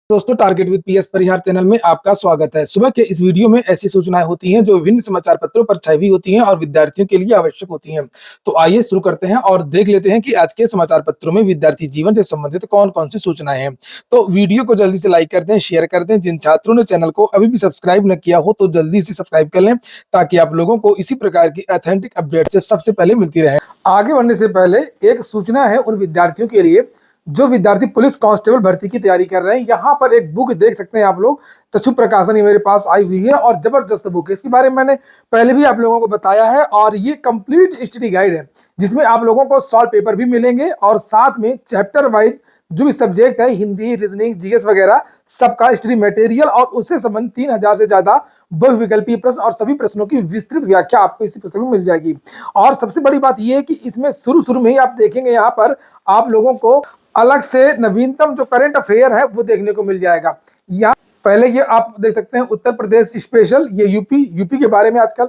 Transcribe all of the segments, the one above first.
दोस्तों, target with PS Parihar channel में आपका स्वागत है। सुबह के इस वीडियो में ऐसी सूचनाएं होती हैं जो विभिन्न समाचार पत्रों पर छाई हुई होती हैं और विद्यार्थियों के लिए आवश्यक होती हैं। तो आइए शुरू करते हैं और देख लेते हैं कि आज के समाचार पत्रों में विद्यार्थी जीवन से संबंधित कौन-कौन सी सूचनाएं हैं। तो वीडियो को जल्दी से लाइक कर दें, शेयर कर दें। जिन छात्रों ने चैनल को अभी भी सब्सक्राइब न किया हो तो जल्दी से सब्सक्राइब कर लें, ताकि आप लोगों को इसी प्रकार की ऑथेंटिक अपडेट से सबसे पहले मिलती रहे। आगे बढ़ने से पहले एक सूचना है उन विद्यार्थियों के लिए जो विद्यार्थी पुलिस कांस्टेबल भर्ती की तैयारी कर रहे हैं। यहाँ पर एक बुक देख सकते हैं आप लोग, चक्षु प्रकाशन, ये मेरे पास आई हुई है और जबरदस्त बुक है। इसके बारे में मैंने पहले भी आप लोगों को बताया है और ये कंप्लीट स्टडी गाइड है, जिसमें आप लोगों को सॉल्व पेपर भी मिलेंगे और साथ में चैप्टर वाइज जो भी सब्जेक्ट है, हिंदी, रीजनिंग, जीएस वगैरह, सबका स्टडी मटेरियल और उससे संबंधित 3000 से ज्यादा बहुविकल्पीय प्रश्न और सभी प्रश्नों की विस्तृत व्याख्या आपको इसी पुस्तक में मिल जाएगी। और सबसे बड़ी बात यह है कि इसमें शुरू में ही आप देखेंगे, यहाँ पर आप लोगों को अलग से नवीनतम जो करंट अफेयर है वो देखने को मिल जाएगा। यहाँ पहले ये आप देख सकते हैं उत्तर प्रदेश स्पेशल, ये यूपी के बारे में आजकल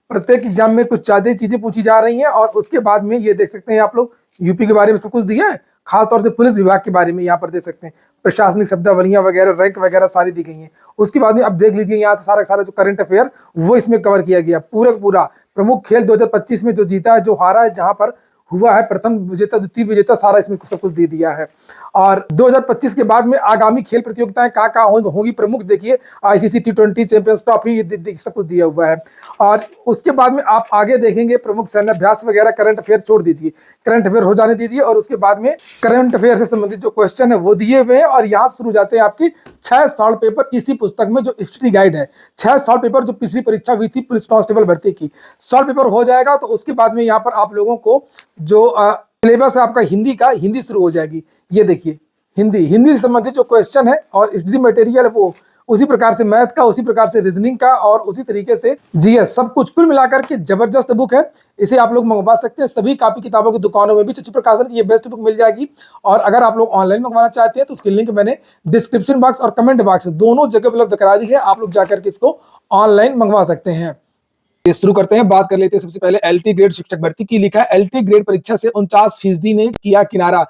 प्रत्येक एग्जाम में कुछ ज्यादा चीजें पूछी जा रही हैं। और उसके बाद में ये देख सकते हैं आप लोग, यूपी के बारे में सब कुछ दिया है, खासतौर से पुलिस विभाग के बारे में यहाँ पर देख सकते हैं। प्रशासनिक शब्दावलियां वगैरह, रैंक वगैरह सारी दी गई हैं। उसके बाद में अब देख लीजिए, यहाँ से सारा जो करंट अफेयर वो इसमें कवर किया गया पूरा। प्रमुख खेल 2025 में जो जीता है, जो हारा है, जहां पर हुआ है प्रथम विजेता, द्वितीय विजेता, सारा इसमें सब कुछ दे दिया है। और 2025 के बाद में आगामी खेल प्रतियोगिताएं कहाँ होंगी प्रमुख, देखिए आईसीसी T20 चैंपियंस ट्रॉफी, ये सब कुछ दिया हुआ है। और उसके बाद में आप आगे देखेंगे प्रमुख सैन्य अभ्यास वगैरह, करंट अफेयर छोड़ दीजिए, करंट अफेयर हो जाने दीजिए। और उसके बाद में करंट अफेयर से संबंधित जो क्वेश्चन है वो दिए हुए हैं। और यहाँ शुरू जाते हैं आपकी 6 सॉल्व पेपर इसी पुस्तक में, जो स्टडी गाइड है। 6 सॉल्व पेपर जो पिछली परीक्षा हुई थी पुलिस कांस्टेबल भर्ती की, सॉल्व पेपर हो जाएगा। तो उसके बाद में यहाँ पर आप लोगों को जो सिलेबस है आपका हिंदी का, हिंदी शुरू हो जाएगी। ये देखिए, हिंदी से संबंधित जो क्वेश्चन है और स्टडी मटेरियल है वो उसी प्रकार से मैथ का, उसी प्रकार से रीजनिंग का और उसी तरीके से जीएस, सब कुछ कुल मिलाकर के जबरदस्त बुक है। इसे आप लोग मंगवा सकते हैं। सभी कॉपी किताबों की दुकानों में भी चक्षु प्रकाशन की ये बेस्ट बुक मिल जाएगी। और अगर आप लोग ऑनलाइन मंगवाना चाहते हैं तो उसकी लिंक मैंने डिस्क्रिप्शन बॉक्स और कमेंट बॉक्स दोनों जगह उपलब्ध करा दी है। आप लोग जाकर के इसको ऑनलाइन मंगवा सकते हैं। शुरू करते हैं, बात कर लेते हैं सबसे पहले एलटी ग्रेड शिक्षक भर्ती की। लिखा है, एलटी ग्रेड परीक्षा से 49% ने किया किनारा।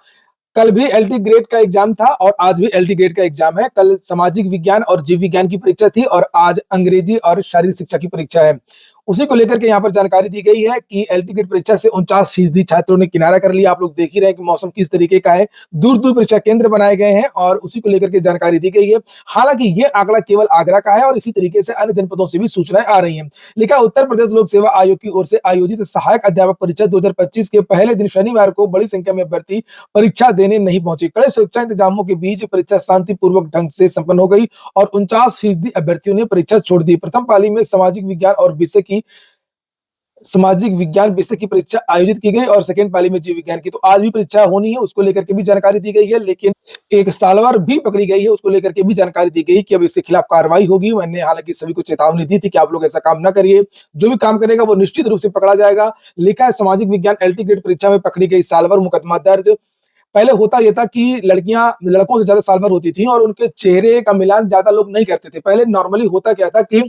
कल भी एलटी ग्रेड का एग्जाम था और आज भी एलटी ग्रेड का एग्जाम है। कल सामाजिक विज्ञान और जीव विज्ञान की परीक्षा थी और आज अंग्रेजी और शारीरिक शिक्षा की परीक्षा है। उसी को लेकर के यहाँ पर जानकारी दी गई है कि एलटी ग्रेड परीक्षा से 49% छात्रों ने किनारा कर लिया। आप लोग देख ही रहे हैं कि मौसम किस तरीके का है, दूर परीक्षा केंद्र बनाए गए हैं और उसी को लेकर के जानकारी दी गई है। हालांकि ये आंकड़ा केवल आगरा का है और इसी तरीके से अन्य जनपदों से भी सूचनाएं आ रही हैं। लिखा, उत्तर प्रदेश लोक सेवा आयोग की ओर से आयोजित सहायक अध्यापक परीक्षा 2025 के पहले दिन शनिवार को बड़ी संख्या में अभ्यर्थी परीक्षा देने नहीं पहुंचे। कड़े सुरक्षा इंतजामों के बीच परीक्षा शांतिपूर्वक ढंग से संपन्न हो गई और 49% अभ्यर्थियों ने परीक्षा छोड़ दी। प्रथम पाली में सामाजिक विज्ञान विषय की परीक्षा आयोजित की गई और सेकेंड पाली में जीव विज्ञान की। तो आज भी परीक्षा होनी है, उसको लेकर के भी जानकारी दी गई है। लेकिन एक सालवार भी पकड़ी गई है, उसको लेकर के भी जानकारी दी गई कि अब इसके खिलाफ कार्रवाई होगी। मैंने हालांकि सभी को चेतावनी दी थी कि आप लोग ऐसा काम ना करिए, जो भी काम करेगा वो निश्चित रूप से पकड़ा जाएगा। लिखा है, सामाजिक विज्ञान एलटी ग्रेड परीक्षा में पकड़ी गई सालवार, मुकदमा दर्ज। पहले होता यह था कि लड़कियां लड़कों से ज्यादा साल भर होती थी और उनके चेहरे का मिलान ज्यादा लोग नहीं करते थे। पहले नॉर्मली होता क्या था कि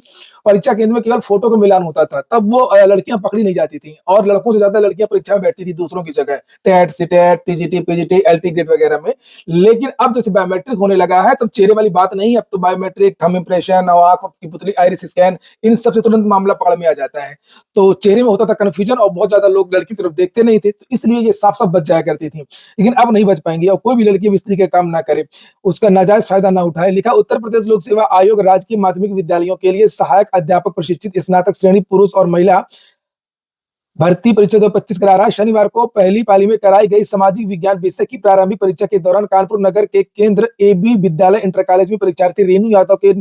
परीक्षा केंद्र में केवल फोटो का मिलान होता था, तब वो लड़कियां पकड़ी नहीं जाती थी और लड़कों से ज्यादा लड़कियां परीक्षा में बैठती थी दूसरों की जगह, TET, CTET, TGT, PGT, LT grade वगैरह में। लेकिन अब जैसे बायोमेट्रिक होने लगा है, तब चेहरे वाली बात नहीं, अब तो बायोमेट्रिक, थंब इंप्रेशन, आंख की पुतली, आइरिस स्कैन, इन सबसे तुरंत मामला पकड़ में आ जाता है। तो चेहरे में होता था कंफ्यूजन और बहुत ज्यादा लोग लड़की की तरफ देखते नहीं थे, तो इसलिए ये साफ साफ बच जाया करती थी। लेकिन अब नहीं बच पाएंगी और कोई भी लड़की इस तरीके का काम ना करे, उसका नाजायज फायदा ना उठाए। लिखा, उत्तर प्रदेश लोक सेवा आयोग राजकीय माध्यमिक विद्यालयों के लिए सहायक अध्यापक प्रशिक्षित स्नातक श्रेणी पुरुष और महिला भर्ती परीक्षा 2025 करा रहा है। शनिवार को पहली पाली में कराई गई सामाजिक विज्ञान विषय की प्रारंभिक परीक्षा के दौरान कानपुर नगर के केंद्र एबी विद्यालय इंटर कॉलेज में परीक्षार्थी रेणु यादव के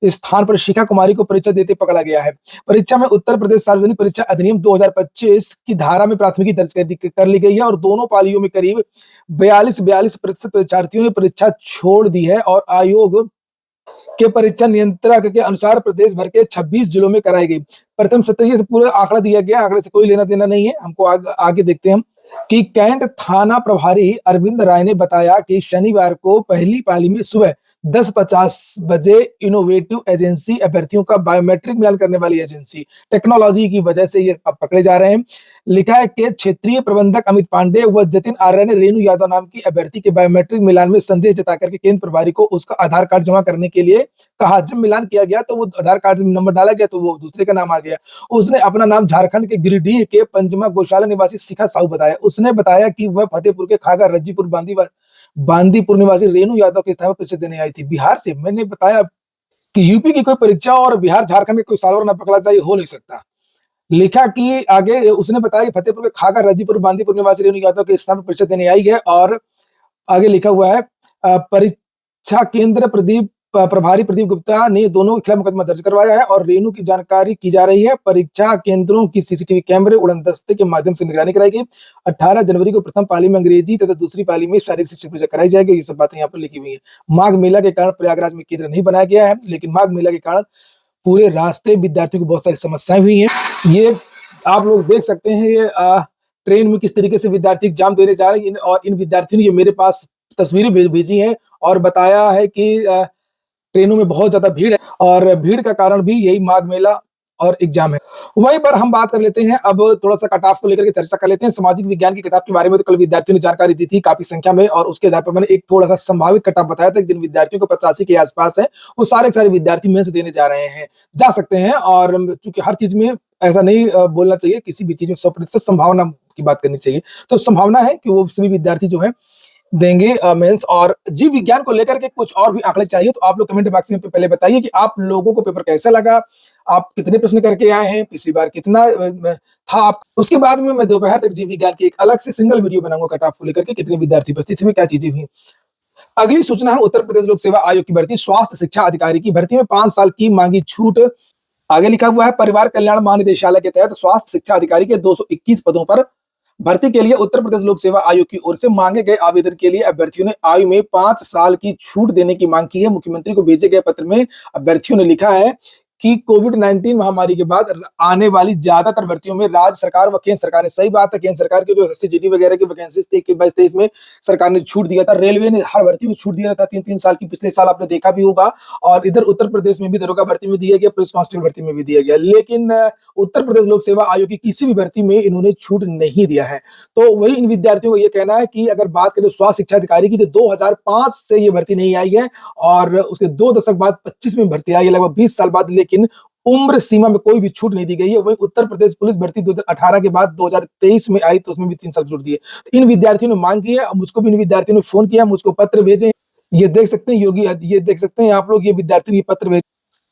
स्थान पर शिखा कुमारी को परीक्षा देते पकड़ा गया है। परीक्षा में उत्तर प्रदेश सार्वजनिक परीक्षा अधिनियम 2025 की धारा में प्राथमिकी दर्ज कर ली गई है और दोनों पालियों में करीब 42% परीक्षार्थियों ने परीक्षा छोड़ दी है। और आयोग के परीक्षा नियंत्रक के अनुसार प्रदेश भर के 26 जिलों में कराई गई। प्रथम सत्र से पूरा आंकड़ा दिया गया, आंकड़े से कोई लेना देना नहीं है हमको। आगे देखते हैं हम कि कैंट थाना प्रभारी अरविंद राय ने बताया कि शनिवार को पहली पाली में सुबह 10:50 बजे इनोवेटिव एजेंसी अभ्यर्थियों का बायोमेट्रिक मिलान करने वाली एजेंसी टेक्नोलॉजी की वजह से ये अब पकड़े जा रहे हैं। लिखा है कि क्षेत्रीय प्रबंधक अमित पांडे व जतिन आर्य ने रेणु यादव नाम की अभ्यर्थी के बायोमेट्रिक मिलान में संदेह जताकर के केंद्र प्रभारी को उसका आधार कार्ड जमा करने के लिए कहा। जब मिलान किया गया तो वो आधार कार्ड में नंबर डाला गया तो वो दूसरे का नाम आ गया। उसने अपना नाम झारखंड के गिरिडीह के पंचमा गौशाला निवासी शिखा साहू बताया। उसने बताया कि वह फतेहपुर के खागा रज्जीपुर बांदीपुर निवासी रेणु यादव के स्थान पर परीक्षा देने आई थी बिहार से। मैंने बताया कि यूपी की कोई परीक्षा और बिहार झारखंड के कोई सालों ना पकड़ा जाए, हो नहीं सकता। लिखा कि आगे उसने बताया कि फतेहपुर के खागा रज्जीपुर बांदीपुर निवासी रेणु यादव के स्थान पर परीक्षा देने आई है। और आगे लिखा हुआ है परीक्षा केंद्र प्रभारी प्रदीप गुप्ता ने दोनों के खिलाफ मुकदमा दर्ज करवाया है और रेणु की जानकारी की जा रही है। परीक्षा केंद्रों की सीसीटीवी कैमरे उड़न दस्ते के माध्यम से निगरानी कराई गई। 18 जनवरी को प्रथम पाली में अंग्रेजी तथा दूसरी पाली में शारीरिक शिक्षा परीक्षा कराई जाएगी। ये सब बातें यहाँ पर लिखी हुई है। माघ मेला के कारण प्रयागराज में केंद्र नहीं बनाया गया है, लेकिन माघ मेला के कारण पूरे रास्ते विद्यार्थियों को बहुत सारी समस्याएं हुई हैं। ये आप लोग देख सकते हैं, ये ट्रेन में किस तरीके से विद्यार्थी एग्जाम देने जा रहे हैं। और इन विद्यार्थियों ने ये मेरे पास तस्वीरें भेजी हैं और बताया है कि ट्रेनों में बहुत ज्यादा भीड़ है और भीड़ का कारण भी यही माघ मेला और एग्जाम है। वहीं पर हम बात कर लेते हैं, अब थोड़ा सा कट ऑफ को लेकर के चर्चा कर लेते हैं। सामाजिक विज्ञान की कट ऑफ के बारे में तो कल विद्यार्थियों ने जानकारी दी थी काफी संख्या में, और उसके आधार पर मैंने एक थोड़ा सा संभावित कट ऑफ बताया था कि जिन विद्यार्थियों को 85 के आसपास है वो सारे के सारे विद्यार्थी मेंस देने जा सकते हैं। और चूंकि हर चीज में ऐसा नहीं बोलना चाहिए, किसी भी चीज में 100% संभावना की बात करनी चाहिए। तो संभावना है कि वो सभी विद्यार्थी जो है देंगे मेंस। और जीव विज्ञान को लेकर के कुछ और भी आंकड़े चाहिए तो आप लोग कमेंट बॉक्स में पहले बताइए कि आप लोगों को पेपर कैसा लगा, आप कितने प्रश्न करके आए हैं, पिछली बार कितना था आप। उसके बाद में मैं दोपहर तक जीव विज्ञान की एक अलग से सिंगल वीडियो बनाऊंगा कट ऑफ को लेकर के, कितने विद्यार्थी उपस्थित हुए, क्या चीजें हुई। अगली सूचना है उत्तर प्रदेश लोक सेवा आयोग की भर्ती, स्वास्थ्य शिक्षा अधिकारी की भर्ती में 5 साल की मांगी छूट। आगे लिखा हुआ है परिवार कल्याण महानिदेशालय के तहत स्वास्थ्य शिक्षा अधिकारी के 221 पदों पर भर्ती के लिए उत्तर प्रदेश लोक सेवा आयोग की ओर से मांगे गए आवेदन के लिए अभ्यर्थियों ने आयु में 5 साल की छूट देने की मांग की है। मुख्यमंत्री को भेजे गए पत्र में अभ्यर्थियों ने लिखा है कि कोविड-19 महामारी के बाद आने वाली ज्यादातर भर्तियों में राज्य सरकार व केंद्र सरकार ने, सही बात है, केंद्र सरकार की जो एसटीजीटी वगैरह की वैकेंसीज थी 22-23 में सरकार ने छूट दिया था। रेलवे ने हर भर्ती में छूट दिया था 3-3 साल की, पिछले साल आपने देखा भी होगा। और इधर उत्तर प्रदेश में भी दरोगा भर्ती में दिया गया, पुलिस कांस्टेबल भर्ती में भी दिया गया। लेकिन उत्तर प्रदेश लोक सेवा आयोग की किसी भी भर्ती में इन्होंने छूट नहीं दिया है। तो वही इन विद्यार्थियों को यह कहना है कि अगर बात करें स्वास्थ्य शिक्षा अधिकारी की तो 2005 से ये भर्ती नहीं आई है और उसके 2 दशक बाद 25 में भर्ती आई है, लगभग 20 साल बाद, लेकिन उम्र सीमा में कोई भी छूट नहीं दी गई है। वही उत्तर प्रदेश पुलिस भर्ती 2018 के बाद 2023 में आई तो उसमें भी 3 साल छूट दिए। तो इन विद्यार्थियों ने मांग की है, मुझको भी इन विद्यार्थियों ने फोन किया, मुझको पत्र भेजे। ये देख सकते हैं योगी, ये देख सकते हैं आप लोग, ये विद्यार्थी पत्र भेजे,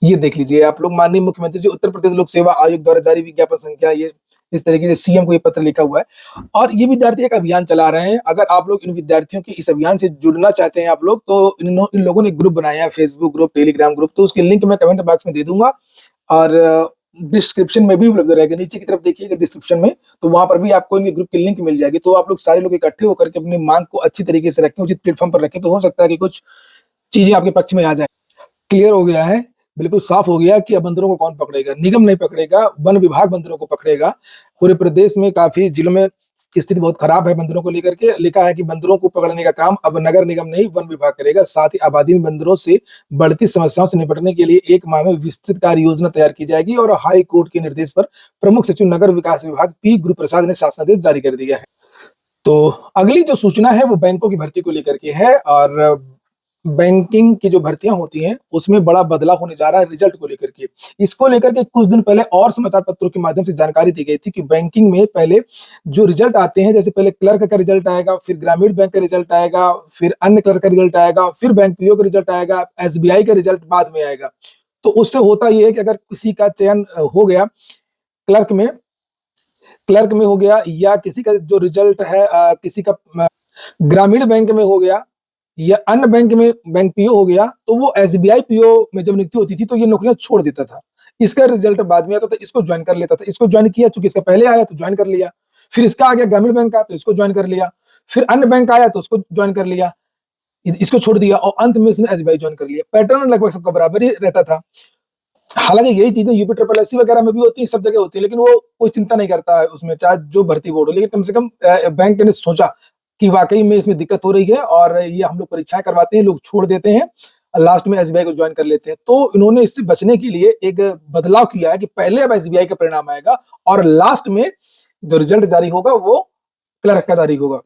ये देख लीजिए आप लोग। माननीय मुख्यमंत्री जी उत्तर प्रदेश लोक सेवा आयोग द्वारा जारी विज्ञापन संख्या, ये इस तरीके से सीएम को ये पत्र लिखा हुआ है। और ये विद्यार्थी एक अभियान चला रहे हैं। अगर आप लोग इन विद्यार्थियों के इस अभियान से जुड़ना चाहते हैं आप लोग, तो इन लोगों ने ग्रुप बनाया है, फेसबुक ग्रुप, टेलीग्राम ग्रुप, तो उसके लिंक मैं कमेंट बॉक्स में दे दूंगा और डिस्क्रिप्शन में भी उपलब्ध रहेगा। नीचे की तरफ देखिएगा डिस्क्रिप्शन में, तो वहां पर भी आपको इनके ग्रुप की लिंक मिल जाएगी। तो आप लोग सारे लोग इकट्ठे होकर के अपनी मांग को अच्छी तरीके से रखें, उचित प्लेटफॉर्म पर रखें, तो हो सकता है कि कुछ चीजें आपके पक्ष में आ जाए। क्लियर हो गया है, बिल्कुल साफ हो गया कि अब बंदरों को कौन पकड़ेगा। निगम नहीं पकड़ेगा, वन विभाग बंदरों को पकड़ेगा। पूरे प्रदेश में काफी जिलों में स्थिति बहुत खराब है बंदरों को लेकर के। लिखा है कि बंदरों को पकड़ने का काम अब नगर निगम नहीं, वन विभाग करेगा। साथ ही आबादी में बंदरों से बढ़ती समस्याओं से निपटने के लिए 1 माह में विस्तृत कार्य योजना तैयार की जाएगी। और हाई कोर्ट के निर्देश पर प्रमुख सचिव नगर विकास विभाग पी गुरु प्रसाद ने शासनादेश जारी कर दिया है। तो अगली जो सूचना है वो बैंकों की भर्ती को लेकर के है। और बैंकिंग की जो भर्तियां होती हैं उसमें बड़ा बदलाव होने जा रहा है रिजल्ट को लेकर के। इसको लेकर के कुछ दिन पहले और समाचार पत्रों के माध्यम से जानकारी दी गई थी कि बैंकिंग में पहले जो रिजल्ट आते हैं, जैसे पहले क्लर्क का रिजल्ट आएगा, फिर ग्रामीण बैंक का रिजल्ट आएगा, फिर अन्य क्लर्क का रिजल्ट आएगा, फिर बैंक पीओ का रिजल्ट आएगा, एसबीआई का रिजल्ट बाद में आएगा। तो उससे होता यह है कि अगर किसी का चयन हो गया क्लर्क में हो गया, या किसी का जो रिजल्ट है किसी का ग्रामीण बैंक में हो गया, या अन्य बैंक में बैंक पीओ हो गया, तो वो एसबीआई पीओ में जब नियुक्ति होती थी तो ये नौकरियां छोड़ देता था। इसका रिजल्ट बाद में आता था, इसको ज्वाइन कर लेता था। इसको ज्वाइन किया, चूंकि इसका पहले आया तो ज्वाइन कर लिया। फिर इसका आ गया ग्रामीण बैंक का तो इसको ज्वाइन कर लिया। फिर अन्य बैंक आया तो उसको ज्वाइन कर लिया, इसको छोड़ दिया, और अंत में इसने एसबीआई ज्वाइन कर लिया। पैटर्न लगभग सबका बराबर ही रहता था। हालांकि यही चीजें यूपी ट्रिपल एससी वगैरह में भी होती है, सब जगह होती है, लेकिन वो कोई चिंता नहीं करता है उसमें, चाहे जो भर्ती बोर्ड हो। लेकिन कम से कम बैंक ने सोचा कि वाकई में इसमें दिक्कत हो रही है और ये हम लोग परीक्षाएं करवाते हैं, लोग छोड़ देते हैं लास्ट में एसबीआई को ज्वाइन कर लेते हैं। तो इन्होंने इससे बचने के लिए एक बदलाव किया है कि पहले अब एसबीआई का परिणाम आएगा और लास्ट में जो रिजल्ट जारी होगा वो क्लर्क का जारी होगा।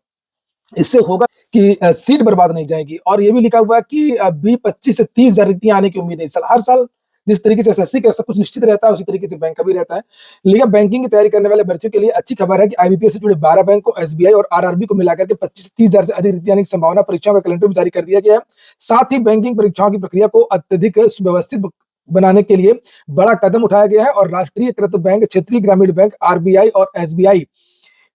इससे होगा कि सीट बर्बाद नहीं जाएगी। और ये भी लिखा हुआ है कि अभी 25 से 30 हजार रिक्तियां आने की उम्मीद है इस साल। हर साल जिस तरीके से एसएससी का सब कुछ निश्चित रहता है उसी तरीके से बैंक का भी रहता है। लेकिन बैंकिंग की तैयारी करने वाले अभ्यर्थियों के लिए अच्छी खबर है कि आईबीपीएस से जुड़े 12 बैंक को एसबीआई और आरआरबी को मिलाकर के 25 से 30 हजार से अधिक रिक्तियां आने की संभावना। परीक्षाओं का कैलेंडर भी जारी कर दिया गया है। साथ ही बैंकिंग परीक्षाओं की प्रक्रिया को अत्यधिक सुव्यवस्थित बनाने के लिए बड़ा कदम उठाया गया है और राष्ट्रीयकृत बैंक, क्षेत्रीय ग्रामीण बैंक, आरबीआई और एसबीआई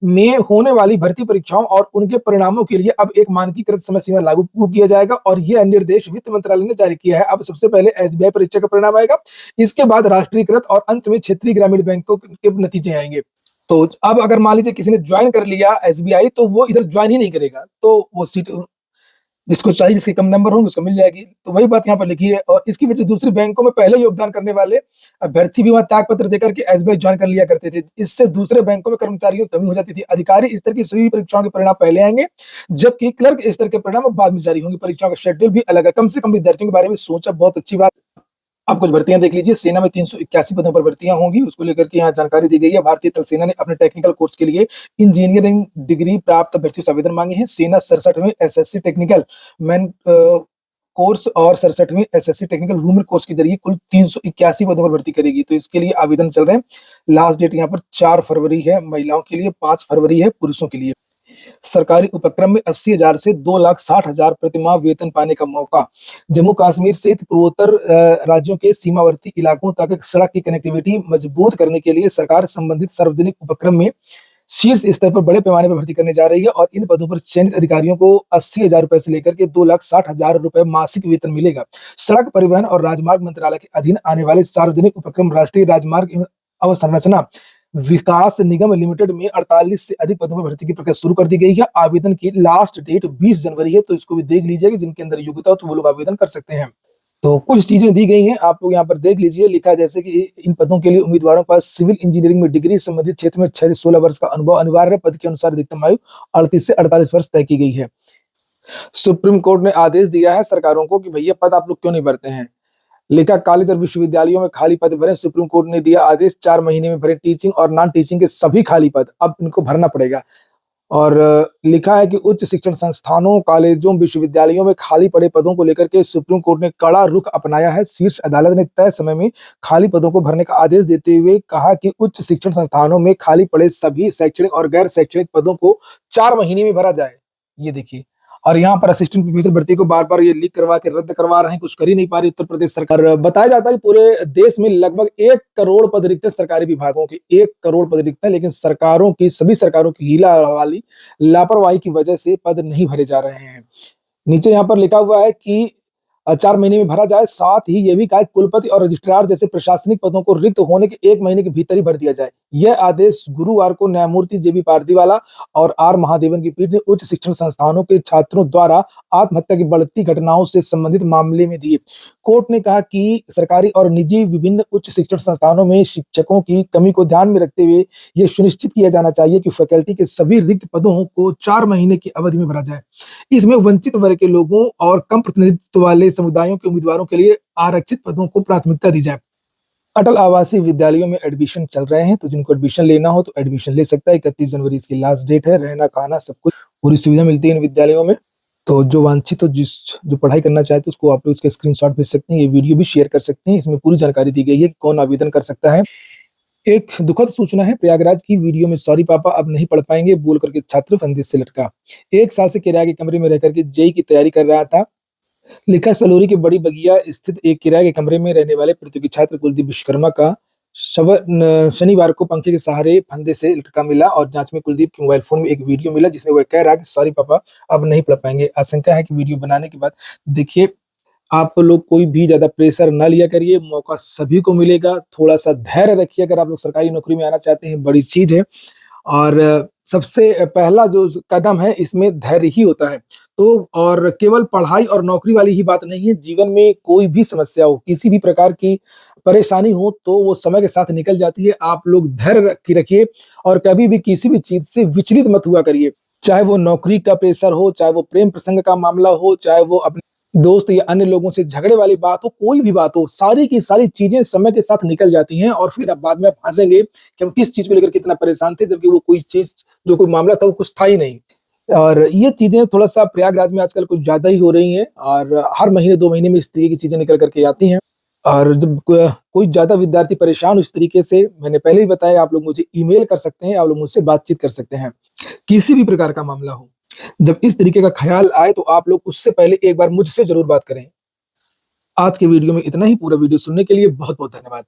में होने वाली भर्ती परीक्षाओं और उनके परिणामों के लिए अब एक मानकीकृत समय सीमा लागू किया जाएगा और यह निर्देश वित्त मंत्रालय ने जारी किया है। अब सबसे पहले एसबीआई परीक्षा का परिणाम आएगा, इसके बाद राष्ट्रीयकृत और अंत में क्षेत्रीय ग्रामीण बैंकों के नतीजे आएंगे। तो अब अगर मान लीजिए किसी ने ज्वाइन कर लिया एसबीआई तो वो इधर ज्वाइन ही नहीं करेगा, तो वो सीट जिसको चाहिए, जिसके कम नंबर होंगे उसको मिल जाएगी। तो वही बात यहाँ पर लिखी है। और इसकी वजह दूसरी बैंकों में पहले योगदान करने वाले अभ्यर्थी भी वहां त्याग पत्र देकर के एसबीआई ज्वाइन कर लिया करते थे। इससे दूसरे बैंकों में कर्मचारियों की कमी हो जाती थी। अधिकारी स्तर की सभी परीक्षाओं के परिणाम पहले आएंगे, जबकि क्लर्क स्तर के परिणाम बाद में जारी होंगे। परीक्षाओं का शेड्यूल भी अलग है। कम से कम विद्यार्थियों के बारे में सोचा, बहुत अच्छी बात। अब कुछ भर्तियां देख लीजिए। सेना में 381 पदों पर भर्तियां होंगी, उसको लेकर के यहाँ जानकारी दी गई है। भारतीय थल सेना ने अपने टेक्निकल कोर्स के लिए इंजीनियरिंग डिग्री प्राप्त अभ्यर्थियों से आवेदन मांगे हैं। सेना 67वें एसएससी टेक्निकल मैन कोर्स और 67वें एसएससी टेक्निकल वुमेन कोर्स के जरिए कुल 381 पदों पर भर्ती करेगी। तो इसके लिए आवेदन चल रहे हैं। लास्ट डेट यहाँ पर 4 फरवरी है महिलाओं के लिए, 5 फरवरी है पुरुषों के लिए। सरकारी उपक्रम में 80,000 से 2,60,000 प्रतिमाह वेतन पाने का मौका। जम्मू कश्मीर सहित पूर्वोत्तर राज्यों के सीमावर्ती इलाकों तक सड़क की कनेक्टिविटी मजबूत करने के लिए सरकार संबंधित सार्वजनिक उपक्रम में शीर्ष स्तर पर बड़े पैमाने पर भर्ती करने जा रही है और इन पदों पर चयनित अधिकारियों को 80,000 रुपए से लेकर के 2,60,000 रुपए मासिक वेतन मिलेगा। सड़क परिवहन और राजमार्ग मंत्रालय के अधीन आने वाले सार्वजनिक उपक्रम राष्ट्रीय राजमार्ग अवसंरचना विकास निगम लिमिटेड में 48 से अधिक पदों पर भर्ती की प्रक्रिया शुरू कर दी गई है। आवेदन की लास्ट डेट 20 जनवरी है, तो इसको भी देख लीजिएगा। जिनके अंदर योग्यता हो तो वो लोग आवेदन कर सकते हैं। तो कुछ चीजें दी गई हैं, आप लोग यहाँ पर देख लीजिए। लिखा जैसे कि इन पदों के लिए उम्मीदवारों के पास सिविल इंजीनियरिंग में डिग्री, संबंधित क्षेत्र में 6 से 16 वर्ष का अनुभव अनिवार्य है। पद के अनुसार अधिकतम आयु 38 से 48 वर्ष तय की गई है। सुप्रीम कोर्ट ने आदेश दिया है सरकारों को कि भैया पद आप लोग क्यों नहीं भरते हैं। लिखा कॉलेज और विश्वविद्यालयों में खाली पद भरें। सुप्रीम कोर्ट ने दिया आदेश, 4 महीने में भरें टीचिंग और नॉन टीचिंग के सभी खाली पद, अब इनको भरना पड़ेगा। और लिखा है कि उच्च शिक्षण संस्थानों, कॉलेजों, विश्वविद्यालयों में खाली पड़े पदों को लेकर के सुप्रीम कोर्ट ने कड़ा रुख अपनाया है। शीर्ष अदालत ने तय समय में खाली पदों को भरने का आदेश देते हुए कहा कि उच्च शिक्षण संस्थानों में खाली पड़े सभी शैक्षणिक और गैर शैक्षणिक पदों को 4 महीने में भरा जाए। ये देखिए। और यहाँ पर असिस्टेंट प्रोफेसर भर्ती को बार बार ये लीक करवा के रद्द करवा रहे हैं, कुछ कर ही नहीं पा रही उत्तर प्रदेश सरकार। बताया जाता है कि पूरे देश में लगभग 1 करोड़ पद रिक्त है सरकारी विभागों के, 1 करोड़ पद रिक्त है, लेकिन सभी सरकारों की हीला वाली लापरवाही की वजह से पद नहीं भरे जा रहे हैं। नीचे यहाँ पर लिखा हुआ है कि 4 महीने में भरा जाए। साथ ही यह भी कहा कुलपति और रजिस्ट्रार जैसे प्रशासनिक पदों को रिक्त होने के 1 महीने के भीतर ही भर दिया जाए। यह आदेश गुरुवार को न्यायमूर्ति जेबी पारदीवाला और आर महादेवन की पीठ ने उच्च शिक्षण संस्थानों के छात्रों द्वारा आत्महत्या की बढ़ती घटनाओं से संबंधित मामले में दिए। कोर्ट ने कहा कि सरकारी और निजी विभिन्न उच्च शिक्षण संस्थानों में शिक्षकों की कमी को ध्यान में रखते हुए यह सुनिश्चित किया जाना चाहिए कि फैकल्टी के सभी रिक्त पदों को 4 महीने की अवधि में भरा जाए। इसमें वंचित वर्ग के लोगों और कम प्रतिनिधित्व वाले समुदायों के उम्मीदवारों के लिए आरक्षित पदों को प्राथमिकता दी जाए। अटल आवासीय विद्यालयों में एडमिशन चल रहे हैं, तो जिनको एडमिशन लेना हो तो एडमिशन ले सकता है। 31 जनवरी इसकी लास्ट डेट है। रहना, खाना, सब कुछ पूरी सुविधा मिलती है इन विद्यालयों में। तो जो वांछित हो, जो पढ़ाई करना चाहते हैं उसको आप लोग इसके स्क्रीनशॉट भेज सकते हैं। ये वीडियो भी शेयर कर सकते हैं। इसमें पूरी जानकारी दी गई है कि कौन आवेदन कर सकता है। एक दुखद सूचना है, प्रयागराज की वीडियो में सॉरी पापा अब नहीं पढ़ पाएंगे बोल करके छात्र फंदे से लटका। 1 साल से किराए के कमरे में रह करके जेई की तैयारी कर रहा था। लिखा सलोरी के बड़ी बगिया स्थित एक किराए के कमरे में रहने वाले प्रतियोगी छात्र कुलदीप विश्वकर्मा का शव शनिवार को पंखे के सहारे फंदे से लटका मिला और जांच में कुलदीप के मोबाइल फोन में एक वीडियो मिला जिसमें वह कह रहा है कि सॉरी पापा अब नहीं पढ़ पाएंगे। आशंका है कि वीडियो बनाने के बाद, देखिए आप लोग कोई भी ज्यादा प्रेशर ना लिया करिए, मौका सभी को मिलेगा। थोड़ा सा धैर्य रखिए अगर आप लोग सरकारी नौकरी में आना चाहते हैं, बड़ी चीज है। और सबसे पहला जो कदम है इसमें धैर्य ही होता है। तो और केवल पढ़ाई और नौकरी वाली ही बात नहीं है, जीवन में कोई भी समस्या हो, किसी भी प्रकार की परेशानी हो तो वो समय के साथ निकल जाती है। आप लोग धैर्य रखिए और कभी भी किसी भी चीज से विचलित मत हुआ करिए। चाहे वो नौकरी का प्रेशर हो, चाहे वो प्रेम प्रसंग का मामला हो, चाहे वो अपने दोस्त या अन्य लोगों से झगड़े वाली बात हो, कोई भी बात हो, सारी की सारी चीज़ें समय के साथ निकल जाती हैं और फिर अब बाद में आप हँसेंगे कि हम किस चीज़ को लेकर कितना परेशान थे, जबकि वो कोई चीज़ जो कोई मामला था, वो कुछ था ही नहीं। और ये चीज़ें थोड़ा-सा प्रयागराज में आजकल कुछ ज़्यादा ही हो रही हैं और हर महीने 2 महीने में इस तरीके की चीज़ें निकल कर के आती हैं। और जब कोई ज़्यादा विद्यार्थी परेशान हो इस तरीके से, मैंने पहले ही बताया, आप लोग मुझे ईमेल कर सकते हैं, आप लोग मुझसे बातचीत कर सकते हैं। किसी भी प्रकार का मामला हो, जब इस तरीके का ख़्याल आए तो आप लोग उससे पहले एक बार मुझसे ज़रूर बात करें। आज के वीडियो में इतना ही, पूरा वीडियो सुनने के लिए बहुत-बहुत धन्यवाद।